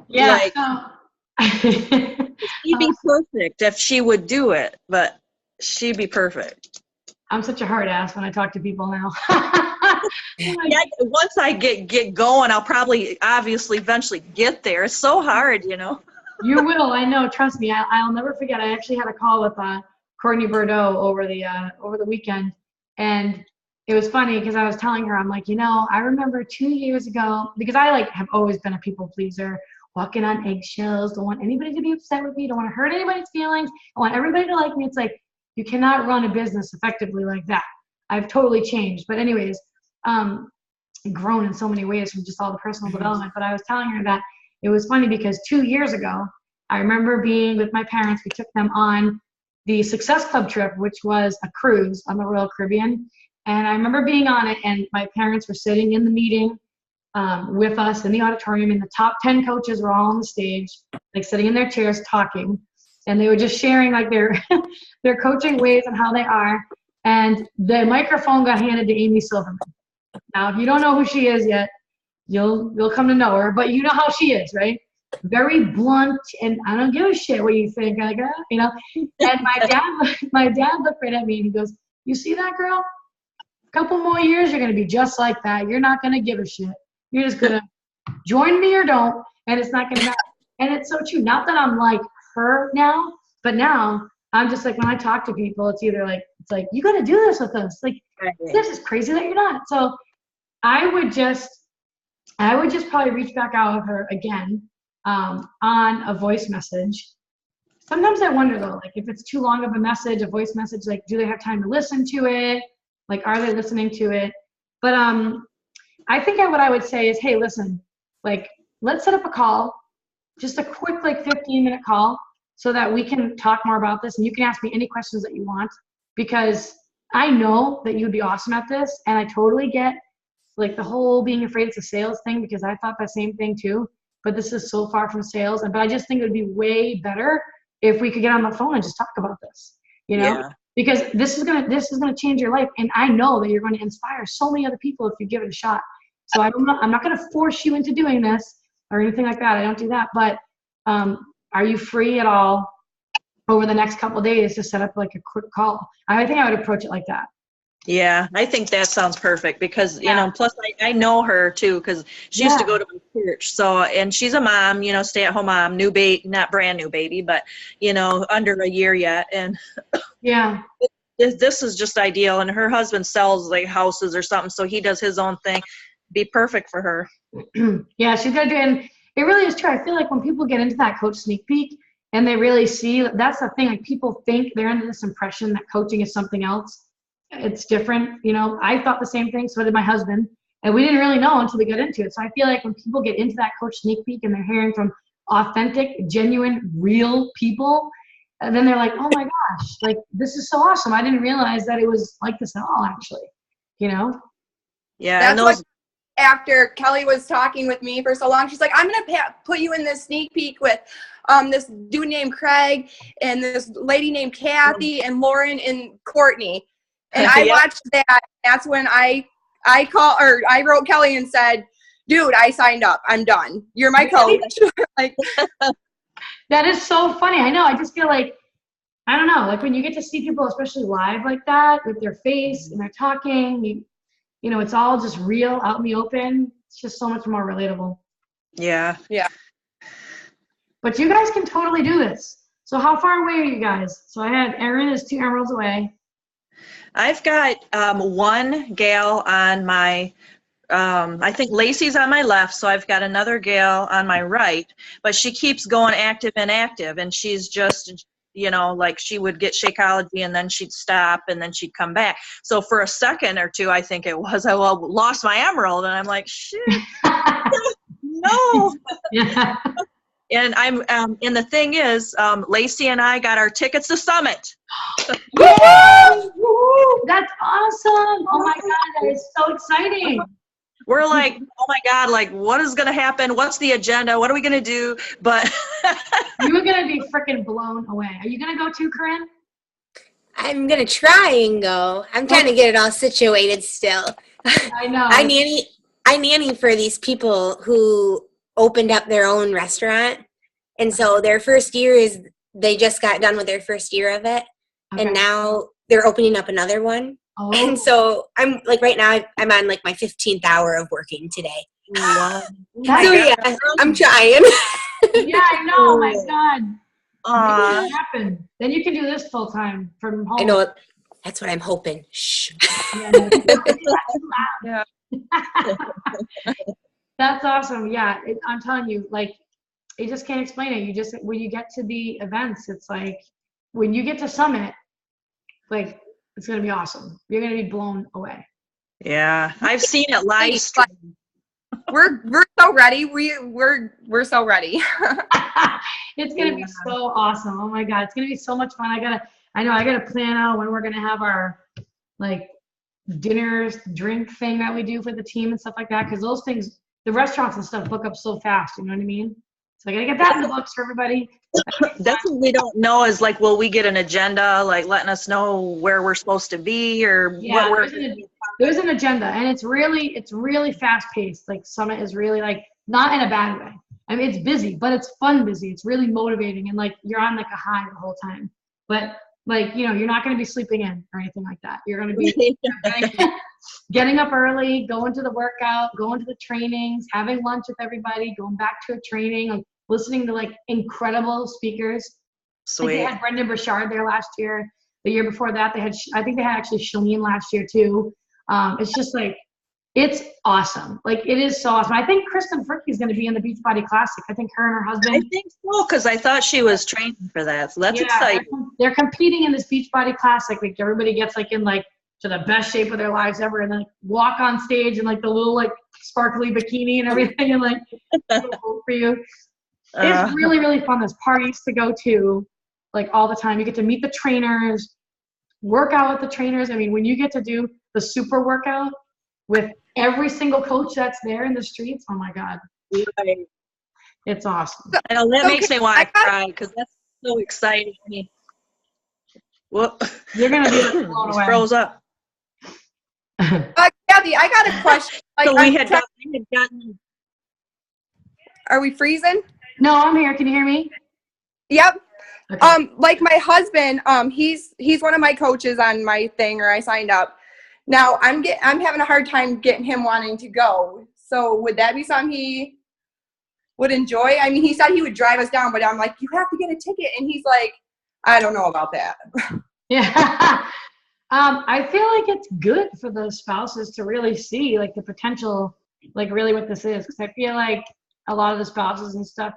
Like, So she'd be perfect if she would do it, but she'd be perfect. I'm such a hard ass when I talk to people now. Yeah, once I get going, I'll probably obviously eventually get there. It's so hard, you know. You will, I know. Trust me. I'll never forget. I actually had a call with Courtney Bordeaux over the weekend, and it was funny because I was telling her, I'm like, you know, I remember 2 years ago, because I have always been a people pleaser, walking on eggshells, don't want anybody to be upset with me, don't want to hurt anybody's feelings, I want everybody to like me. It's like, you cannot run a business effectively like that. I've totally changed. But anyways, grown in so many ways from just all the personal development. But I was telling her that it was funny because 2 years ago, I remember being with my parents. We took them on the Success Club trip, which was a cruise on the Royal Caribbean. And I remember being on it, and my parents were sitting in the meeting with us in the auditorium, and the top 10 coaches were all on the stage, like sitting in their chairs talking. And they were just sharing like their their coaching ways and how they are. And the microphone got handed to Amy Silverman. Now, if you don't know who she is yet, you'll come to know her, but you know how she is, right? Very blunt, and I don't give a shit what you think. Like, you know. And my dad looked right at me and he goes, "You see that girl? A couple more years, you're gonna be just like that. You're not gonna give a shit. You're just gonna join me or don't, and it's not gonna matter." And it's so true. Not that I'm like her now, but now I'm just like, when I talk to people, it's either like, you got to do this with us. Like, this is crazy that you're not. So I would just probably reach back out with her again on a voice message. Sometimes I wonder though, like if it's too long of a message, a voice message, like do they have time to listen to it? Like, are they listening to it? But I think what I would say is, hey, listen, like let's set up a call, just a quick like 15-minute call, so that we can talk more about this, and you can ask me any questions that you want, because I know that you'd be awesome at this, and I totally get like the whole being afraid it's a sales thing, because I thought the same thing too, but this is so far from sales. But I just think it would be way better if we could get on the phone and just talk about this, you know? Yeah. Because this is gonna change your life, and I know that you're going to inspire so many other people if you give it a shot. So I'm not gonna force you into doing this or anything like that. I don't do that. But are you free at all over the next couple of days to set up like a quick call? I think I would approach it like that. Yeah, I think that sounds perfect because, you know, plus I know her too, because she used to go to my church. So, and she's a mom, you know, stay-at-home mom, new baby, not brand new baby, but, you know, under a year yet. And Yeah. this is just ideal. And her husband sells like houses or something, so he does his own thing. Be perfect for her. Yeah, she's gonna do it. And it really is true. I feel like when people get into that coach sneak peek and they really see, that's the thing, like people think they're under this impression that coaching is something else. It's different. You know, I thought the same thing, so did my husband, and we didn't really know until we got into it. So I feel like when people get into that coach sneak peek and they're hearing from authentic, genuine, real people, and then they're like, oh my gosh, like this is so awesome. I didn't realize that it was like this at all, actually, you know? Yeah. That's and those, after Kelly was talking with me for so long, she's like, I'm going to put you in this sneak peek with this dude named Craig and this lady named Kathy and Lauren and Courtney. And I watched that. That's when I wrote Kelly and said, dude, I signed up. I'm done. You're my coach. Like, that is so funny. I know. I just feel like, I don't know, like when you get to see people, especially live like that, with their face and they're talking, you know, it's all just real, out in the open. It's just so much more relatable. yeah. Yeah. But you guys can totally do this. So how far away are you guys? So I had Erin is 2 emeralds away. I've got one gal on my, I think Lacey's on my left, so I've got another gal on my right, but she keeps going active and active, and she's just, you know, like she would get Shakeology and then she'd stop and then she'd come back. So for a second or two, I think it was, I lost my emerald, and I'm like, shit, no. Yeah. And and the thing is, Lacey and I got our tickets to Summit. Yes! Woo! That's awesome. Oh my God, that is so exciting. We're like, oh my God, like what is going to happen? What's the agenda? What are we going to do? But You were going to be freaking blown away. Are you going to go too, Corinne? I'm gonna try and go. I'm trying to get it all situated still. I know. I nanny for these people who opened up their own restaurant, and so their first year is they just got done with their first year of it, Okay. and now they're opening up another one. Oh. And so I'm like right now I'm on like my 15th hour of working today. wow. That's So yeah, I'm trying. Yeah, I know. Oh my God. Aw. What happened? Then you can do this full time from home. I know that's what I'm hoping. Shh. Yeah, no, it's not Yeah. loud. That's awesome. Yeah, I'm telling you, like, you just can't explain it. You just, when you get to the events, it's like, when you get to Summit, like, it's going to be awesome. You're going to be blown away. Yeah, I've seen it live stream. We're so ready. We're so ready. It's gonna be so awesome. Oh my God, it's gonna be so much fun. I know I gotta plan out when we're gonna have our like dinners, drink thing that we do for the team and stuff like that. Cause those things, the restaurants and stuff book up so fast, you know what I mean? So I gotta get that in the books for everybody. That's what we don't know is like, will we get an agenda, like letting us know where we're supposed to be or Yeah, what we're. there's an agenda, and it's really fast paced. Like Summit is really like not in a bad way. I mean, it's busy, but it's fun busy. It's really motivating, and like you're on like a high the whole time. But like you're not going to be sleeping in or anything like that. You're going to be getting up early, going to the workout, going to the trainings, having lunch with everybody, going back to a training, like listening to like incredible speakers. Sweet. Like they had Brendan Burchard there last year. The year before that, I think they had actually Shalene last year too. It's just like, it's awesome. Like it is so awesome. I think Kristen Fricke is going to be in the Beachbody Classic. I think her and her husband. I think so, because I thought she was training for that. So that's exciting. They're competing in this Beachbody Classic. Like everybody gets like in like to the best shape of their lives ever, and then like, walk on stage in like the little like sparkly bikini and everything, and like so cool for you. It's really, really fun. There's parties to go to, like all the time. You get to meet the trainers, work out with the trainers. I mean, when you get to do the super workout with every single coach that's there in the streets, oh my God. Right. It's awesome. I know, that makes me want to cry because that's so exciting. Whoop. You're going to be blown away. Froze up. Kathy, I got a question. Like, So we had gotten. Are we freezing? No, I'm here. Can you hear me? Yep. Okay. Like my husband, he's one of my coaches on my thing, or I signed up. Now I'm having a hard time getting him wanting to go. So would that be something he would enjoy? I mean, he said he would drive us down, but I'm like, you have to get a ticket, and he's like, I don't know about that. Yeah. I feel like it's good for the spouses to really see like the potential, like really what this is. Cause I feel like a lot of the spouses and stuff,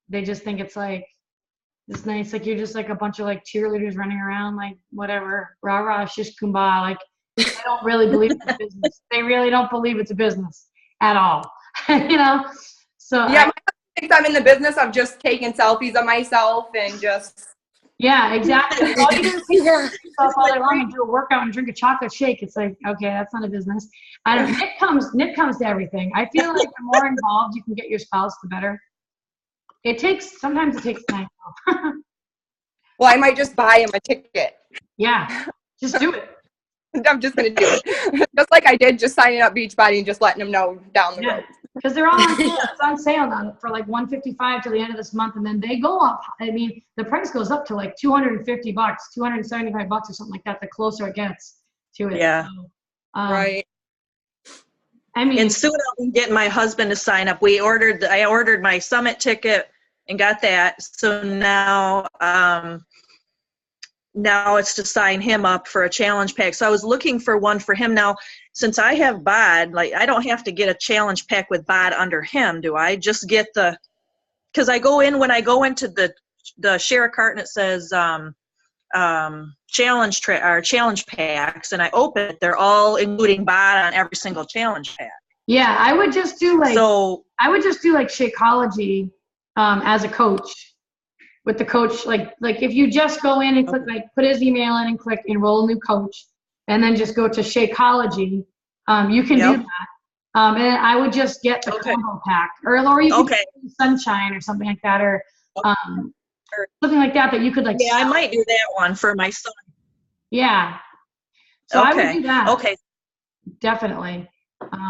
they just think it's like, it's nice. Like you're just like a bunch of like cheerleaders running around, like whatever, rah rah, shish kumbah. Like they don't really believe it's a business. They really don't believe it's a business at all. So yeah, my husband thinks I'm in the business of just taking selfies of myself and just. Yeah, exactly. All you do is take yourself all day long and do a workout and drink a chocolate shake. It's like, okay, that's not a business. I don't know. Nick comes to everything. I feel like the more involved you can get your spouse, the better. Sometimes it takes time. Well, I might just buy him a ticket. Yeah, just do it. I'm just going to do it. Just like I did, just signing up Beachbody and just letting him know down the road. Because they're all on sale. It's on sale now for like $155 till the end of this month, and then they go up. I mean, the price goes up to like $250, $275 or something like that. The closer it gets to it. Yeah. So, Right. I mean, And soon I'll be getting my husband to sign up. I ordered my Summit ticket and got that. So now it's to sign him up for a challenge pack. So I was looking for one for him. Now, since I have BOD, like I don't have to get a challenge pack with BOD under him, do I? Just get because when I go into the share a cart and it says challenge packs, and I open it, they're all including BOD on every single challenge pack. yeah, I would just do like Shakeology as a coach. With the coach, like if you just go in and click, like put his email in and click enroll a new coach, and then just go to Shakeology, you can do that. And I would just get the combo pack, or you can get Sunshine or something like that, or something like that you could like. Yeah, I might do that one for my son. Yeah. So I would do that. Okay. Definitely.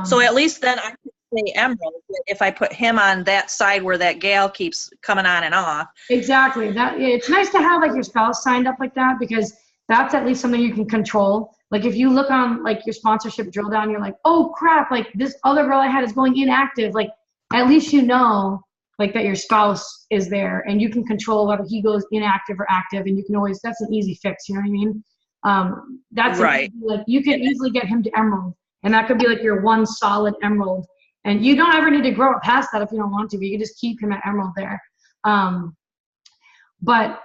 So at least then I could say Emerald if I put him on that side where that gal keeps coming on and off. Exactly. It's nice to have like your spouse signed up like that, because that's at least something you can control. Like if you look on like your sponsorship drill down, you're like, oh crap, like this other girl I had is going inactive. Like at least you know like that your spouse is there, and you can control whether he goes inactive or active, and you can always, that's an easy fix, you know what I mean? That's right. Like you can easily get him to Emerald, and that could be like your one solid Emerald. And you don't ever need to grow it past that if you don't want to, but you can just keep him at Emerald there. But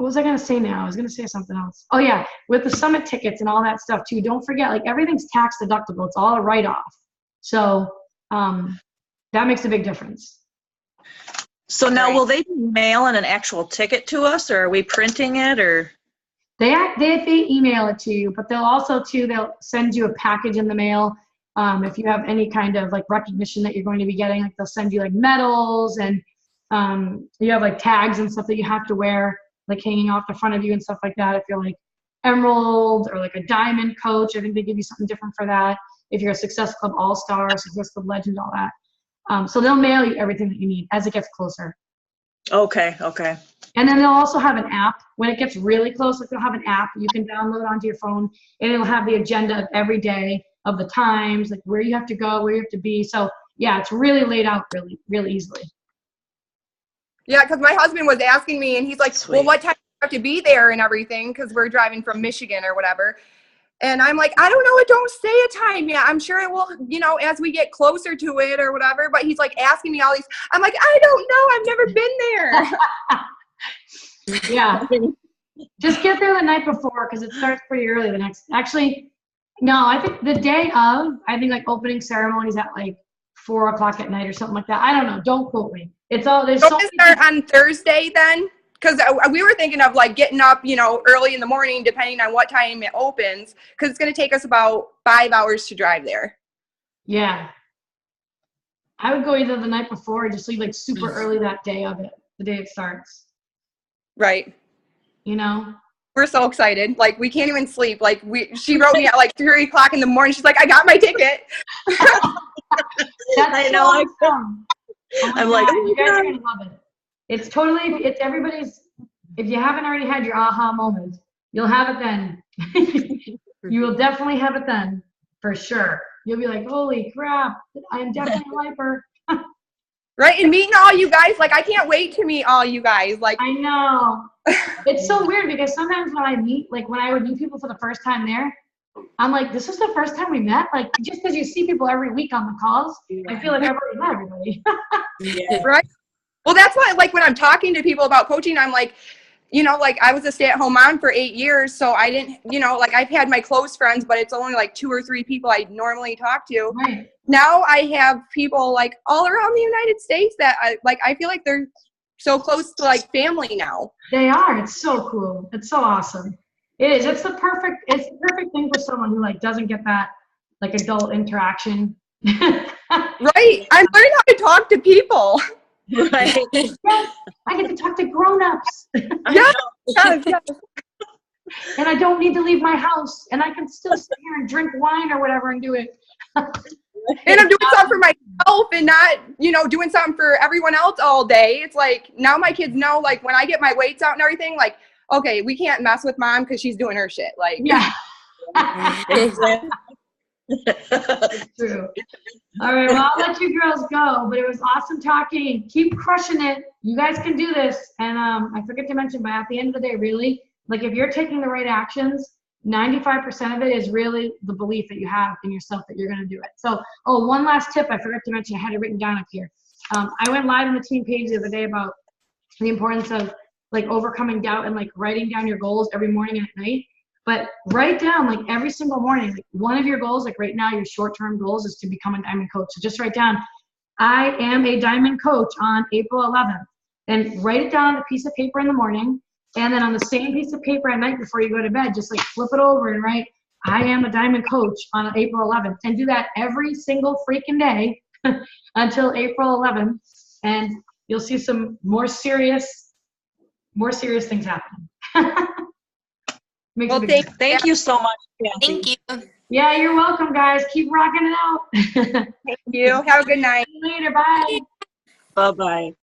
what was I going to say now? I was going to say something else. Oh yeah, with the summit tickets and all that stuff too, don't forget, like everything's tax deductible. It's all a write-off. So that makes a big difference. So now, Right. will they be mailing an actual ticket to us, or are we printing it, or? They email it to you, but they'll send you a package in the mail. If you have any kind of like recognition that you're going to be getting, like they'll send you like medals and you have like tags and stuff that you have to wear, like hanging off the front of you and stuff like that. If you're like Emerald or like a Diamond coach, I think they give you something different for that. If you're a Success Club All-Star, Success Club Legend, all that. So they'll mail you everything that you need as it gets closer. Okay. And then they'll also have an app. When it gets really close, like they'll have an app you can download onto your phone, and it'll have the agenda of every day, of the times, like where you have to go, where you have to be. So yeah, it's really laid out really easily. Yeah, because my husband was asking me, and he's like, Sweet. well, what time do you have to be there and everything? Because we're driving from Michigan or whatever. And I'm like, I don't know. It don't say a time yet. I'm sure it will, as we get closer to it or whatever. But he's like asking me all these. I'm like, I don't know. I've never been there. Yeah. Just get there the night before because it starts pretty early actually, no, I think the day of, like opening ceremonies at like 4 o'clock at night or something like that. I don't know. Don't quote me. It's all, there's Don't it start on Thursday then? Because we were thinking of like getting up, early in the morning, depending on what time it opens, because it's going to take us about 5 hours to drive there. Yeah. I would go either the night before or just leave like super early that day of it, the day it starts. Right. We're so excited. Like, we can't even sleep. Like, she wrote me at like 3 o'clock in the morning. She's like, I got my ticket. That's I know. awesome. Oh I'm my like, God, oh you guys my are going to love it. It's everybody's, if you haven't already had your aha moment, you'll have it then. You will definitely have it then, for sure. You'll be like, holy crap, I'm definitely a lifer. Right, and meeting all you guys, like, I can't wait to meet all you guys. Like, I know. It's so weird because sometimes when I would meet people for the first time there, I'm like, this is the first time we met? Like, just because you see people every week on the calls, I feel like I've already met everybody. Yeah. right? Well, that's why, like, when I'm talking to people about coaching, I'm like, like, I was a stay-at-home mom for 8 years, so I didn't, like, I've had my close friends, but it's only like 2 or 3 people I normally talk to. Right. Now I have people, like, all around the United States that I feel like they're so close to, like, family now. They are. It's so cool. It's so awesome. It is. It's the perfect thing for someone who like doesn't get that like adult interaction. Right. I'm learning how to talk to people. Right. Yes, I get to talk to grown-ups. Yes. And I don't need to leave my house, and I can still sit here and drink wine or whatever and do it. And I'm doing something for myself and not, doing something for everyone else all day. It's like, now my kids know, like, when I get my weights out and everything, like, okay, we can't mess with mom because she's doing her shit. Like, Yeah. It's true. All right, well, I'll let you girls go, but it was awesome talking. Keep crushing it. You guys can do this. And I forget to mention, but at the end of the day, really, like if you're taking the right actions, 95% of it is really the belief that you have in yourself that you're going to do it. So, one last tip I forgot to mention. I had it written down up here. I went live on the team page the other day about the importance of like overcoming doubt and like writing down your goals every morning and at night. But write down like every single morning, like one of your goals, like right now, your short-term goals is to become a diamond coach. So just write down, I am a diamond coach on April 11th, and write it down on a piece of paper in the morning. And then on the same piece of paper at night before you go to bed, just like flip it over and write, I am a diamond coach on April 11th. And do that every single freaking day until April 11th. And you'll see some more serious things happen. well, Thank you so much, Kathy. Thank you. Yeah, you're welcome, guys. Keep rocking it out. Thank you. Have a good night. See you later. Bye. Bye-bye.